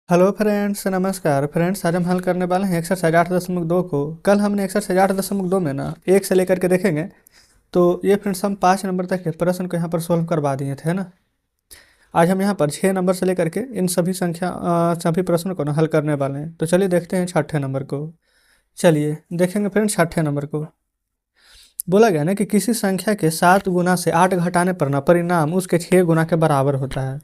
Hello friends, नमस्कार friends. आज हम हल करने वाले हैं एक्सरसाइज 8.2 को। कल हमने एक्सरसाइज 8.2 में ना एक से लेकर के देखेंगे। तो ये फ्रेंड्स हम 5 नंबर तक के प्रश्न को यहाँ पर सॉल्व करवा दिए थे ना। आज हम यहाँ पर 6 नंबर से लेकर के इन सभी प्रश्नों को ना हल करने वाले हैं। तो चलिए देखते हैं छठे नंबर को। चलिए देखेंगे फ्रेंड्स छठे नंबर को। बोला गया ना कि किसी संख्या के 7 गुना से 8 घटाने पर ना परिणाम उसके 6 गुना के बराबर होता है।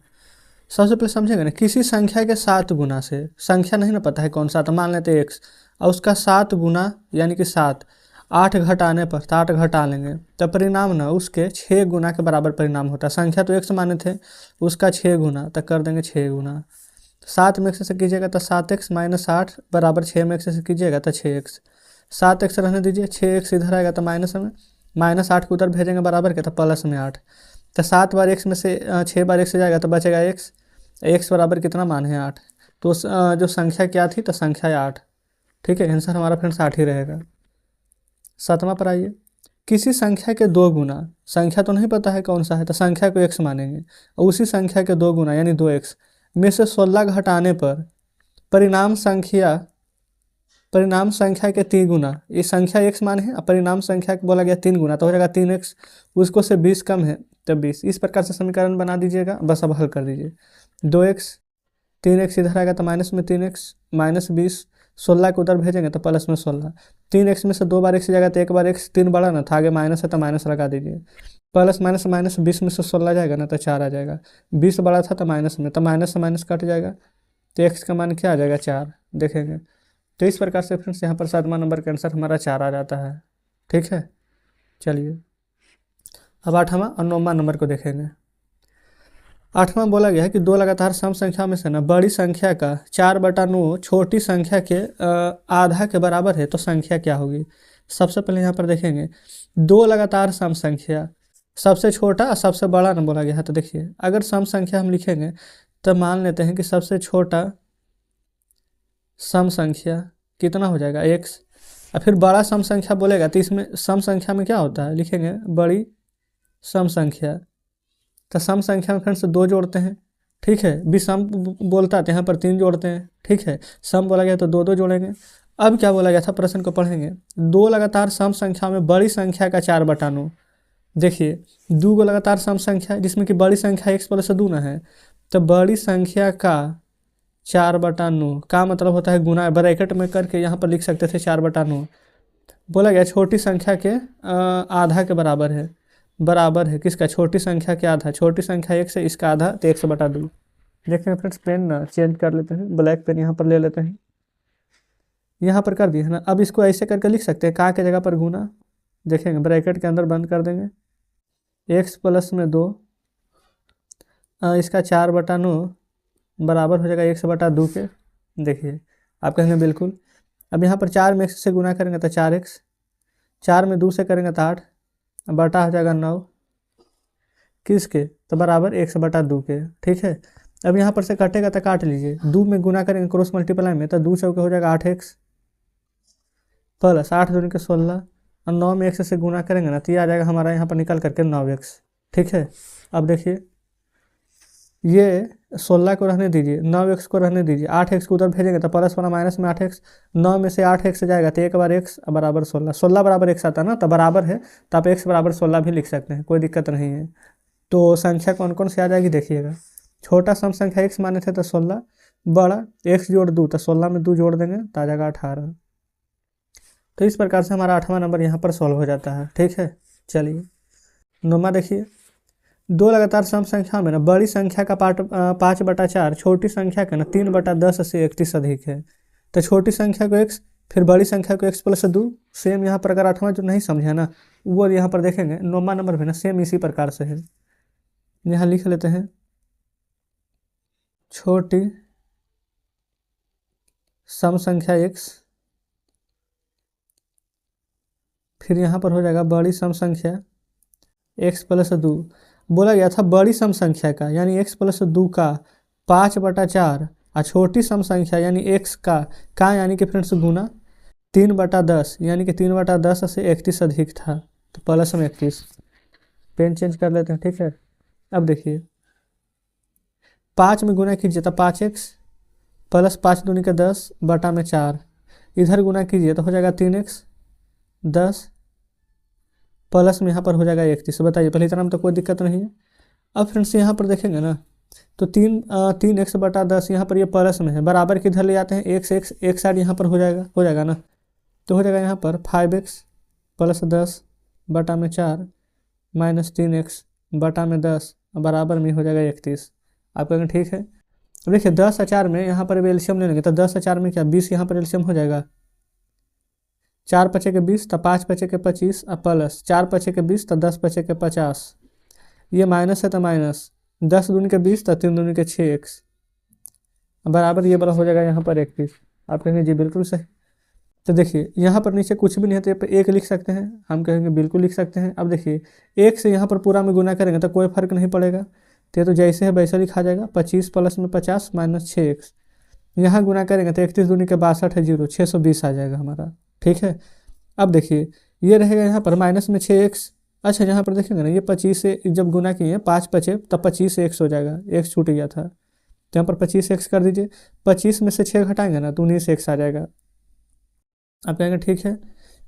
सबसे पहले समझेंगे ना, किसी संख्या के 7 गुना से, संख्या नहीं ना पता है कौन सा, तो मान लेते हैं एक्स, और उसका 7 गुना यानी कि 7, 8 घटाने पर तो 8 घटा लेंगे तो परिणाम ना उसके 6 गुना के बराबर परिणाम होता है। संख्या तो एक्स माने थे, उसका 6 गुना तो कर देंगे 6 गुना। 7 में एक्स से कीजिएगा तो 7x माइनस 8 बराबर 6 में एक्स से कीजिएगा तो 6x। 7x रहने दीजिए, 6x इधर आएगा तो माइनस में, माइनस 8 को उधर भेजेंगे बराबर के तो प्लस में 8। तो 7 बार एक्स में से 6 बार एक्स से जाएगा तो बचेगा एक्स। एक्स बराबर कितना मान है 8। तो जो संख्या क्या थी, तो संख्या है 8। ठीक है, आंसर हमारा फ्रेंड्स 8 ही रहेगा। 7वां पर आइए। किसी संख्या के 2 गुना, संख्या तो नहीं पता है कौन सा है तो संख्या को एक्स मानेंगे, और उसी संख्या के 2 गुना यानी 2x में से 16 घटाने पर परिणाम संख्या के 3 गुना, ये संख्या एक्स मान है और परिणाम संख्या को बोला गया 3 गुना, तो हो जाएगा 3x। उसको से 20 कम है तो 20। इस प्रकार से समीकरण बना दीजिएगा, बस अब हल कर दीजिए। 2x, 3x इधर आएगा तो माइनस में 3x, माइनस 20, 16 को उधर भेजेंगे तो प्लस में 16। 3x में से 2 बार एक्स जाएगा तो 1 बार एक्स, 3 बड़ा ना था, आगे माइनस है तो माइनस लगा दीजिए। प्लस माइनस माइनस, 20 में से 16 जाएगा ना तो 4 आ जाएगा। 20 बड़ा था तो माइनस में, तो माइनस से माइनस कट जाएगा तो एक्स का मान क्या आ जाएगा 4, देखेंगे। तो इस प्रकार से फ्रेंड्स यहाँ पर 7वां नंबर का आंसर हमारा 4 आ जाता है। ठीक है, चलिए अब 8वां और 9वां नंबर को देखेंगे। 8वां बोला गया है कि दो लगातार सम संख्या में से ना बड़ी संख्या का 4/9 छोटी संख्या के आधा के बराबर है, तो संख्या क्या होगी। सबसे पहले यहाँ पर देखेंगे, दो लगातार सम संख्या, सबसे छोटा और सबसे बड़ा ना बोला गया है। तो देखिए, अगर सम संख्या हम लिखेंगे तो मान लेते हैं कि सबसे छोटा सम संख्या कितना हो जाएगा x, और फिर बड़ा सम संख्या बोलेगा तो इसमें सम संख्या में क्या होता है, लिखेंगे बड़ी सम संख्या। तो सम संख्या में फ्रेंड्स 2 जोड़ते हैं। ठीक है, विषम बोलता है तो यहाँ पर 3 जोड़ते हैं। ठीक है, सम बोला गया तो 2 जोड़ेंगे। अब क्या बोला गया था, प्रश्न को पढ़ेंगे। दो लगातार सम संख्या में बड़ी संख्या का 4/9। देखिए, 2 लगातार सम संख्या जिसमें कि बड़ी संख्या x प्लस 2 है, तो बड़ी संख्या का 4/9 का मतलब होता है गुना, ब्रैकेट में करके यहाँ पर लिख सकते थे 4/9। बोला गया छोटी संख्या के आधा के बराबर है। बराबर है किसका, छोटी संख्या के आधा। छोटी संख्या x है, इसका आधा तो 1/2। देखें फ्रेंड्स, पेन ना चेंज कर लेते हैं, ब्लैक पेन यहाँ पर ले लेते हैं, यहाँ पर कर दिए है ना। अब इसको ऐसे करके लिख सकते हैं, का के जगह पर गुना, देखेंगे ब्रैकेट के अंदर बंद कर देंगे, x प्लस में 2, इसका 4/9 बराबर हो जाएगा 1/2 के। देखिए, आप कहेंगे बिल्कुल। अब यहाँ पर 4 में x से गुना करेंगे तो 4x, 4 में 2 से करेंगे तो 8, बटा हो जाएगा 9 किसके, तो बराबर 1/2 के। ठीक है, अब यहाँ पर से कटेगा तो काट लीजिए। 2 में गुना करेंगे क्रॉस मल्टीप्लाई में तो 2 चौके हो जाएगा 8x, प्लस 8 दूनी के 16, और 9 में x से गुना करेंगे ना तो ये आ जाएगा हमारा यहाँ पर निकल करके 9x। ठीक है, अब देखिए, ये 16 को रहने दीजिए, 9x को रहने दीजिए, 8x को उधर भेजेंगे तो प्लस वाला माइनस में 8x, 9 में से 8x जाएगा तो 1 बार x बराबर 16, 16 बराबर x आता है ना, तो बराबर है तो आप x बराबर 16 भी लिख सकते हैं, कोई दिक्कत नहीं है। तो संख्या कौन कौन सी आ जाएगी देखिएगा। छोटा सम संख्या x माने थे तो 16, बड़ा x जोड़ 2 तो 16 में 2 जोड़ देंगे तो आ जाएगा 18। तो इस प्रकार से हमारा 8वां नंबर यहाँ पर सॉल्व हो जाता है। ठीक है, चलिए 9वां देखिए। दो लगातार सम संख्या में ना बड़ी संख्या का 5/4 छोटी संख्या का ना 3/10 से 31 अधिक है, तो छोटी संख्या को x, फिर बड़ी संख्या को x प्लस 2। सेम यहाँ पर अगर 8वां जो नहीं समझे ना वो यहाँ पर देखेंगे, 9वां नंबर भी ना सेम इसी प्रकार से है। यहाँ लिख लेते हैं, छोटी सम संख्या x, फिर यहाँ पर हो जाएगा बड़ी सम संख्या x प्लस 2। बोला गया था बड़ी सम संख्या का यानी x प्लस 2 का 5/4, और छोटी सम संख्या यानी x का यानी कि फ्रेंड्स गुना 3/10, यानी कि 3/10 से 31 अधिक था तो प्लस में 31। पेन चेंज कर लेते हैं। ठीक है, अब देखिए, 5 में गुना कीजिए तो 5x, प्लस 5 दूनी के 10 बटा में 4, इधर गुना कीजिए तो हो जाएगा 3x 10 प्लस में यहाँ पर हो जाएगा 31। बताइए, पहले इतना में तो कोई दिक्कत नहीं है। अब फ्रेंड्स यहाँ पर देखेंगे ना तो 3x बटा 10 यहाँ पर ये प्लस में है, बराबर किधर ले जाते हैं, एक साइड यहाँ पर हो जाएगा ना, तो हो जाएगा यहाँ पर 5x प्लस 10 बटा में 4 माइनस 3x बटा में 10 बराबर में हो जाएगा 31। आप कहेंगे ठीक है। अब देखिए 10 और 4 में यहाँ पर एलसीएम ले लेंगे तो 10 और 4 में क्या 20 यहाँ पर एलसीएम हो जाएगा, 4 पचे के 20 तो 5 पचे के 25 और प्लस 4 पचे के 20 तो 10 पचे के 50, ये माइनस है तो माइनस 10 दूनी के 20 तो 3 दूनी के 6x बराबर ये वाला हो जाएगा यहाँ पर 31। आप कहेंगे जी बिल्कुल सही। तो देखिए यहाँ पर नीचे कुछ भी नहीं है तो यहाँ पर 1 लिख सकते हैं, हम कहेंगे बिल्कुल लिख सकते हैं। अब देखिए 1 से यहाँ पर पूरा में गुना करेंगे तो कोई फर्क नहीं पड़ेगा, तो जैसे है वैसे लिखा जाएगा। 25 प्लस में 50 माइनस 6x, यहाँ गुना करेंगे तो 31 दूनी के 62 है 0, 620 आ जाएगा हमारा। ठीक है। अब देखिए ये रहेगा यहाँ पर माइनस में 6x। अच्छा यहाँ पर देखेंगे ना ये 25 से जब गुना किए 5 बचे तब 25x हो जाएगा, x छूट गया था तो यहाँ पर 25x कर दीजिए। 25 में से 6 घटाएंगे ना तो 19x आ जाएगा। आप कहेंगे ठीक है,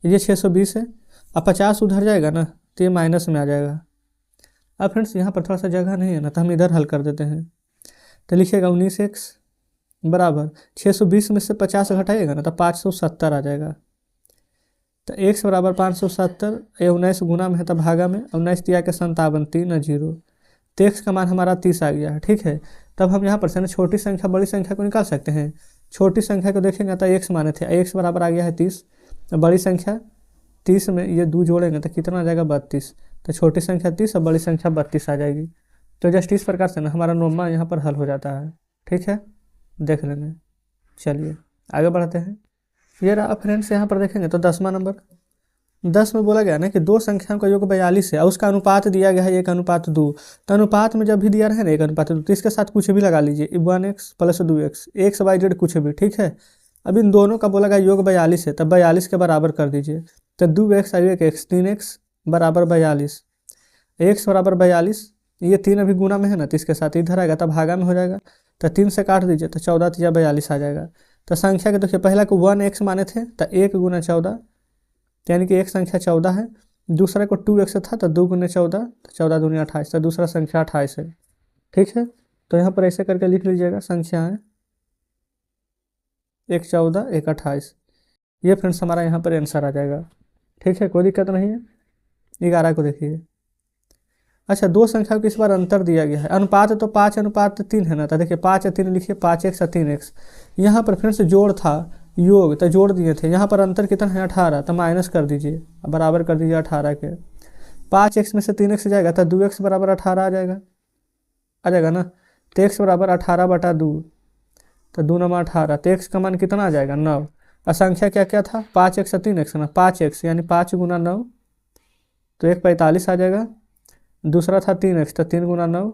ये 620 है। अब 50 उधर जाएगा ना तो ये माइनस में आ जाएगा। अब फ्रेंड्स यहाँ पर थोड़ा सा जगह नहीं है ना तो हम इधर हल कर देते हैं, तो लिखिएगा 19x बराबर 620 में से 50 घटाइएगा ना तो 570 आ जाएगा। तो x बराबर 570, ये 19 गुना में है तो भागा में 19 दिया के 57 3 और 0, तो x का मान हमारा 30 आ गया है। ठीक है। तब हम यहाँ पर से ना छोटी संख्या बड़ी संख्या को निकाल सकते हैं। छोटी संख्या को देखेंगे तो x माने थे, x बराबर आ गया है 30, तो बड़ी संख्या 30 में ये 2 जोड़ेंगे तो कितना आ जाएगा 32, तो छोटी संख्या 30 और बड़ी संख्या 32 आ जाएगी। तो जस्ट इस प्रकार से ना हमारा नोमा यहाँ पर हल हो जाता है। ठीक है, देख लेंगे। चलिए आगे बढ़ते हैं। ये रहा फ्रेंड्स, यहाँ पर देखेंगे तो 10वां नंबर। 10 में बोला गया ना कि दो संख्याओं का योग 42 है और उसका अनुपात दिया गया है 1:2। तो अनुपात में जब भी दिया रहे ना 1:2 तो इसके साथ कुछ भी लगा लीजिए, 1x प्लस 2x, XYZ कुछ भी। ठीक है। अब इन दोनों का बोला गया योग 42 है, तब 42 के बराबर कर दीजिए। तो 2x और 1x 3x बराबर 42, x बराबर 42, ये 3 अभी गुना में है ना तो इसके साथ इधर आएगा तब भागा में हो जाएगा, तो 3 से काट दीजिए तो 14 3 42 आ जाएगा। तो संख्या के देखिए पहला को 1x माने थे तो 1 गुना 14, यानी कि एक संख्या 14 है। दूसरा को 2x था तो 2 गुना 14 तो 14 दूनी 28, तो दूसरा संख्या 28 है। ठीक है। तो यहाँ पर ऐसे करके लिख लीजिएगा संख्याएँ, एक 14 एक 28, ये फ्रेंड्स हमारा यहाँ पर आंसर आ जाएगा। ठीक है, कोई दिक्कत नहीं है। 11 को देखिए। अच्छा, दो संख्याओं को इस बार अंतर दिया गया है। अनुपात तो 5:3 है ना, तो देखिए 5 और 3 लिखिए, 5x और 3x। यहाँ पर फ्रेंड्स जोड़ था, योग तो जोड़ दिए थे, यहाँ पर अंतर कितना है 18, तो माइनस कर दीजिए, बराबर कर दीजिए 18 के। 5x में से 3x जाएगा तो 2x बराबर 18 आ जाएगा ना, तो x बराबर 18/2, तो 2 9 18, तो x का मान कितना आ जाएगा 9। और संख्या क्या क्या था 5x और 3x ना, 5x यानी 5 गुना 9 तो 1 45 आ जाएगा। दूसरा था 3x तो 3 गुना 9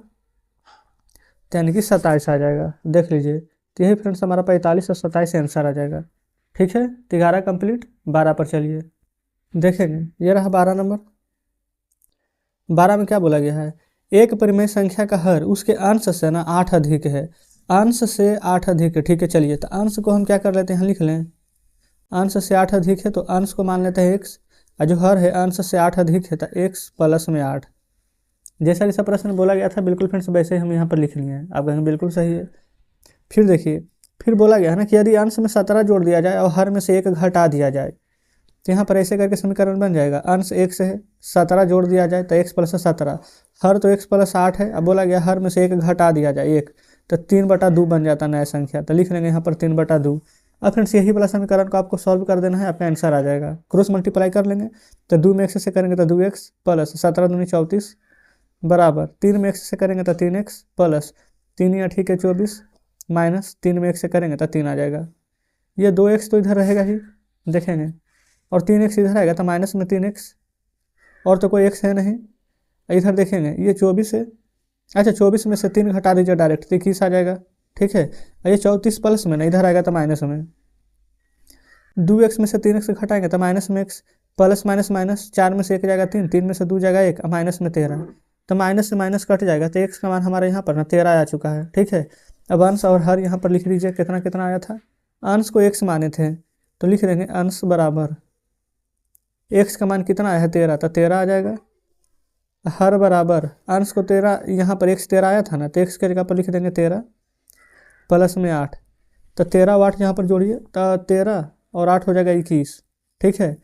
यानी कि 27 आ जाएगा। देख लीजिए, तो यही फ्रेंड्स हमारा 45 और 27 आंसर आ जाएगा। ठीक है, 11 कंप्लीट। 12 पर चलिए देखेंगे। ये रहा 12 नंबर। 12 में क्या बोला गया है, एक परिमेय संख्या का हर उसके अंश से ना 8 अधिक है, अंश से 8 अधिक है। ठीक है, चलिए तो अंश को हम क्या कर लेते हैं, लिख लें। अंश से 8 अधिक है तो अंश को मान लेते हैं x, और जो हर है अंश से 8 अधिक है तो x प्लस में 8। जैसा जैसा प्रश्न बोला गया था बिल्कुल फ्रेंड्स वैसे ही हम यहाँ पर लिख लिए हैं। आप कहेंगे बिल्कुल सही है। फिर देखिए, फिर बोला गया है ना कि यदि अंश में 17 जोड़ दिया जाए और हर में से 1 घटा दिया जाए, तो यहाँ पर ऐसे करके समीकरण बन जाएगा। अंश 1 से 17 जोड़ दिया जाए तो x प्लस 17, हर तो x प्लस 8 है। अब बोला गया हर में से 1 घटा दिया जाए 1, तो 3/2 बन जाता नया संख्या, तो लिख लेंगे यहाँ पर 3/2। अब फ्रेंड्स यही वाला समीकरण को आपको सॉल्व कर देना है, आपका आंसर आ जाएगा। क्रॉस मल्टीप्लाई कर लेंगे तो 2 में x से करेंगे तो 2x प्लस 17 दूनी 34 बराबर 3 में x से करेंगे तो 3x प्लस 3 या ठीक है 24 माइनस 3 में x से करेंगे तो 3 आ जाएगा। ये 2x तो इधर रहेगा ही, देखेंगे, और 3x इधर आएगा तो माइनस में 3x, और तो कोई x है नहीं। इधर देखेंगे ये 24 है। अच्छा, 24 में से 3 घटा दीजिए डायरेक्ट, तो 21 आ जाएगा। ठीक है, ये 34 प्लस में ना इधर आएगा तो माइनस में, 2x में से 3x घटाएंगे तो माइनस में x, प्लस माइनस माइनस, 4 में से 1 जाएगा 3, 3 में से 2 जाएगा 1, माइनस में 13, तो माइनस से माइनस कट जाएगा, तो x का मान हमारे यहाँ पर ना 13 आ चुका है। ठीक है, अब अंश और हर यहाँ पर लिख लीजिए कितना कितना आया था। अंश को x माने थे तो लिख देंगे अंश बराबर x का मान कितना आया है 13, तो 13 आ जाएगा। हर बराबर अंश को 13, यहाँ पर x 13 आया था ना, तो x के जगह पर लिख देंगे 13 प्लस में 8, तो 13 और 8 यहाँ पर जोड़िए तो 13 और 8 हो जाएगा 21। ठीक है,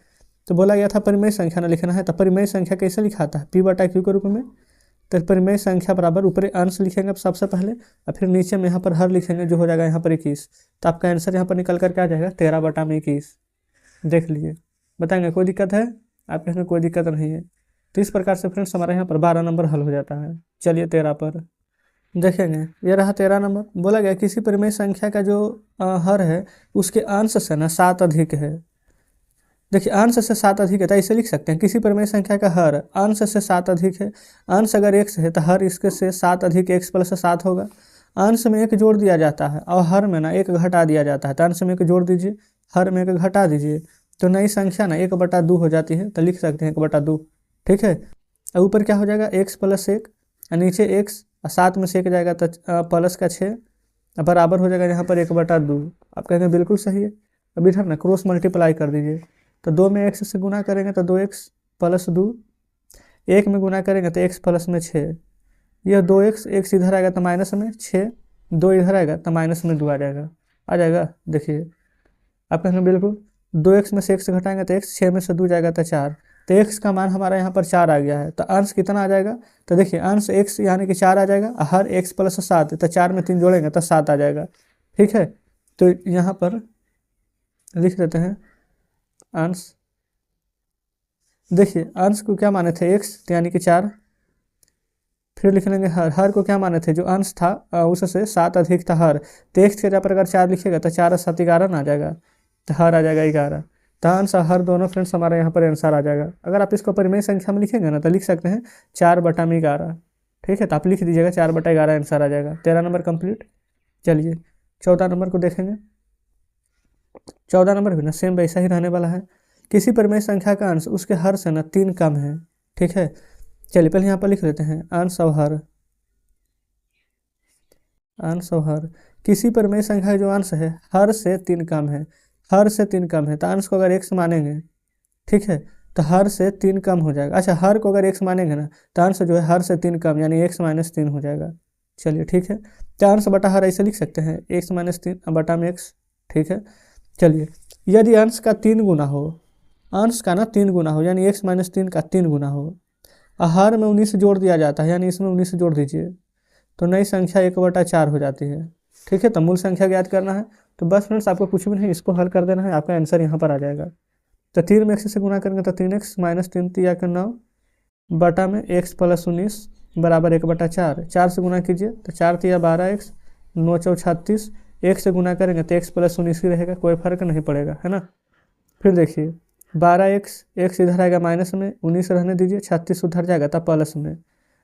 तो बोला गया था परिमेय संख्या ना लिखना है, तो परिमेय संख्या कैसे लिखाता है p/q के रूप में। तो परिमेय संख्या बराबर ऊपर अंश लिखेंगे सबसे पहले और फिर नीचे में यहाँ पर हर लिखेंगे जो हो जाएगा यहाँ पर 21। तो आपका आंसर यहाँ पर निकल कर क्या आ जाएगा 13/21। देख लीजिए, बताएंगे कोई दिक्कत है? आप कहेंगे कोई दिक्कत नहीं है। तो इस प्रकार से फ्रेंड्स हमारे यहाँ पर 12 नंबर हल हो जाता है। चलिए 13 पर देखेंगे, ये रहा 13 नंबर। बोला गया किसी परिमेय संख्या का जो हर है उसके अंश से ना 7 अधिक है। देखिए अंश से 7 अधिक है तो ऐसे लिख सकते हैं किसी परिमेय संख्या का हर अंश से 7 अधिक है। अंश अगर x है तो हर इसके से 7 अधिक x प्लस 7 होगा। अंश में 1 जोड़ दिया जाता है और हर में ना 1 घटा दिया जाता है, तो अंश में 1 जोड़ दीजिए, हर में 1 घटा दीजिए, तो नई संख्या ना 1/2 हो जाती है, तो लिख सकते हैं 1/2। ठीक है, और ऊपर क्या हो जाएगा x प्लस 1 और नीचे x और 7 में से 1 जाएगा तो प्लस का 6 बराबर हो जाएगा यहाँ पर 1/2। आप कहेंगे बिल्कुल सही है। अब इधर ना क्रॉस मल्टीप्लाई कर दीजिए, तो 2 में x से गुना करेंगे तो 2x प्लस 2, 1 में गुना करेंगे तो x प्लस में 6, यह 2x, x इधर आएगा तो माइनस में 6, 2 इधर आएगा तो माइनस में 2 आ जाएगा। देखिए आप कहेंगे बिल्कुल, 2x में से x घटाएंगे तो x, 6 में से 2 जाएगा तो 4, तो x का मान हमारा यहाँ पर 4 आ गया है। तो अंश कितना आ जाएगा, तो देखिए अंश x यानी कि 4 आ जाएगा, हर x प्लस 7, तो 4 में 3 जोड़ेंगे तो 7 आ जाएगा। ठीक है, तो यहाँ पर लिख देते हैं अंश। देखिए अंश को क्या माने थे x यानी कि 4, फिर लिख लेंगे हर को क्या माने थे जो अंश था उससे 7 अधिक था हर, तो x के जगह पर अगर 4 लिखेगा तो 4 और 7 11 ना आ जाएगा, तो हर आ जाएगा 11। तो अंश और हर दोनों फ्रेंड्स हमारे यहाँ पर आंसर आ जाएगा। अगर आप इसको परिमेय संख्या में लिखेंगे ना तो लिख सकते हैं 4/11। ठीक है, तो आप लिख दीजिएगा 4/11 आंसर आ जाएगा। 13 नंबर कंप्लीट। चलिए 14 नंबर को देखेंगे। 14 नंबर भी ना सेम वैसा ही रहने वाला है। किसी परिमेय संख्या का अंश उसके हर से ना 3 कम है। ठीक है, चलिए पहले यहाँ पर लिख लेते हैं अंश और हर। अंश और हर, किसी परिमेय संख्या का जो अंश है हर से 3 कम है, हर से 3 कम है, तो अंश को अगर x मानेंगे, ठीक है, तो हर से 3 कम हो जाएगा। अच्छा, हर को अगर x मानेंगे ना तो अंश जो है हर से 3 कम यानी x - 3 हो जाएगा। चलिए ठीक है, तो अंश बटा हर ऐसे लिख सकते हैं x - 3 बटा में x। ठीक है, चलिए यदि अंश का 3 गुना हो, अंश का ना 3 गुना हो यानी x - 3 का 3 गुना हो, हर में 19 जोड़ दिया जाता है यानी इसमें 19 जोड़ दीजिए, तो नई संख्या 1/4 हो जाती है। ठीक है, तो मूल संख्या ज्ञात करना है। तो बस फ्रेंड्स आपको कुछ भी नहीं, इसको हल कर देना है, आपका आंसर यहाँ पर आ जाएगा। तो 3 में x से गुना करेंगे तो 3x - 3 या 9 बटा में x प्लस 19 बराबर 1/4। 4 से गुना कीजिए तो 4 तिया 12x, 9 चौ 36, 1 से गुना करेंगे तो x प्लस 19 ही रहेगा, कोई फर्क नहीं पड़ेगा, है ना। फिर देखिए 12x, x इधर आएगा माइनस में, 19 रहने दीजिए, 36 उधर जाएगा तब प्लस में,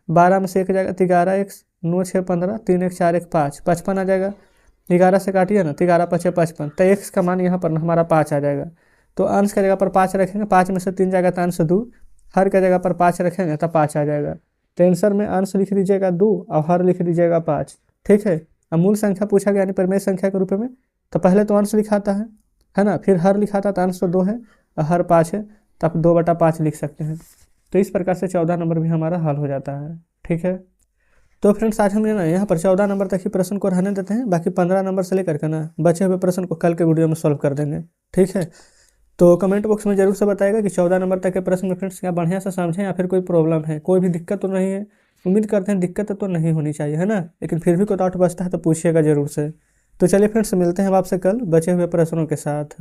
12 में से 1 जाएगा तो 11x, 9 6 15, 3 1 4 1 5, 55 आ जाएगा। 11 से काटिए ना तो 11 5 55, तो x का मान यहाँ पर हमारा 5 आ जाएगा। तो अंश की जगह पर 5 रखेंगे, 5 में से 3 जाएगा तो अंश 2, हर की जगह पर 5 रखेंगे तो 5 आ जाएगा। तो आंसर में अंश लिख दीजिएगा 2 और हर लिख दीजिएगा 5। ठीक है, अब मूल संख्या पूछा गया यानी परिमेय संख्या के रूप में, तो पहले तो अंश लिखाता है ना, फिर हर लिखाता, तो अंश तो 2 है और हर 5 है, तो आप 2/5 लिख सकते हैं। तो इस प्रकार से 14 नंबर भी हमारा हल हो जाता है। ठीक है, तो फ्रेंड्स आज हम ना यहाँ पर 14 नंबर तक ही प्रश्न को रहने देते हैं, बाकी 15 नंबर से लेकर के ना बचे हुए प्रश्न को कल के वीडियो में सॉल्व कर देंगे। ठीक है, तो कमेंट बॉक्स में जरूर से बताएगा कि 14 नंबर तक के प्रश्न में फ्रेंड्स क्या बढ़िया से समझें या फिर कोई प्रॉब्लम है, कोई भी दिक्कत तो नहीं है। उम्मीद करते हैं दिक्कत तो नहीं होनी चाहिए, है ना, लेकिन फिर भी कोई डाउट बचता है तो पूछिएगा जरूर से। तो चलिए फ्रेंड्स मिलते हैं आपसे कल बचे हुए प्रश्नों के साथ।